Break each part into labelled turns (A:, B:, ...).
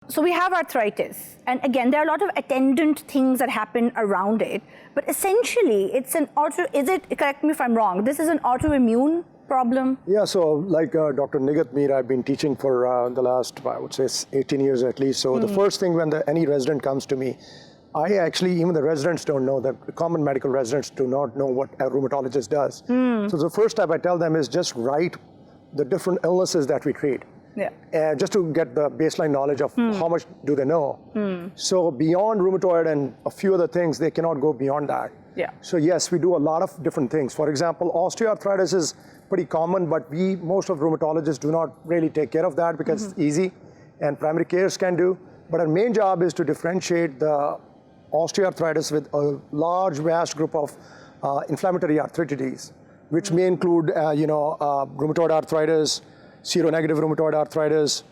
A: So we have arthritis, and again, there are a lot of attendant things that happen around it, but essentially it's an correct me if I'm wrong, this is an autoimmune problem?
B: Yeah, so like Dr. Nigat Mir, I've been teaching for the last, I would say, 18 years at least. So the first thing when any resident comes to me, even the residents don't know, that common medical residents do not know what a rheumatologist does. So the first step I tell them is just write the different illnesses that we treat. Yeah. Just to get the baseline knowledge of how much do they know. So beyond rheumatoid and a few other things, they cannot go beyond that.
A: Yeah.
B: So yes, we do a lot of different things. For example, osteoarthritis is pretty common, but most of rheumatologists do not really take care of that because it's easy and primary cares can do. But our main job is to differentiate the osteoarthritis with a large, vast group of inflammatory arthritides, which may include, rheumatoid arthritis, seronegative rheumatoid arthritis,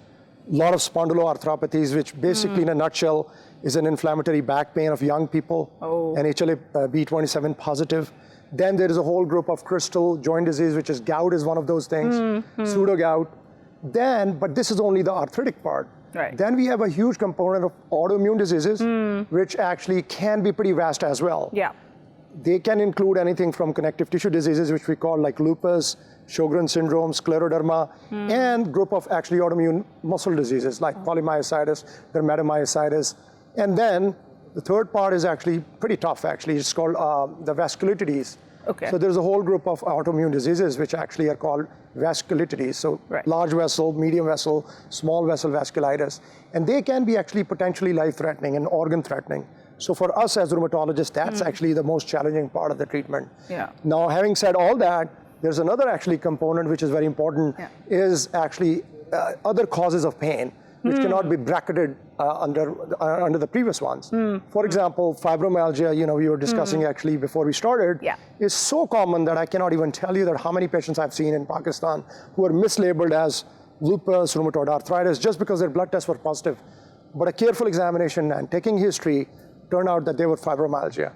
B: a lot of spondyloarthropathies, which basically in a nutshell is an inflammatory back pain of young people, and HLA-B27 positive. Then there is a whole group of crystal joint disease, which is gout is one of those things, pseudo-gout. But this is only the arthritic part.
A: Right.
B: Then we have a huge component of autoimmune diseases, which actually can be pretty vast as well.
A: Yeah.
B: They can include anything from connective tissue diseases, which we call like lupus, Sjogren's syndrome, scleroderma, and group of actually autoimmune muscle diseases like polymyositis, dermatomyositis. And then the third part is actually pretty tough, actually. It's called the vasculitides.
A: Okay.
B: So there's a whole group of autoimmune diseases which actually are called vasculitides. So large vessel, medium vessel, small vessel vasculitis. And they can be actually potentially life-threatening and organ-threatening. So for us as rheumatologists, that's actually the most challenging part of the treatment.
A: Yeah.
B: Now, having said all that, there's another actually component which is very important, is actually other causes of pain, which cannot be bracketed under the previous ones. For example, fibromyalgia, we were discussing actually before we started, is so common that I cannot even tell you that how many patients I've seen in Pakistan who are mislabeled as lupus, rheumatoid arthritis, just because their blood tests were positive. But a careful examination and taking history turned out that they were fibromyalgia.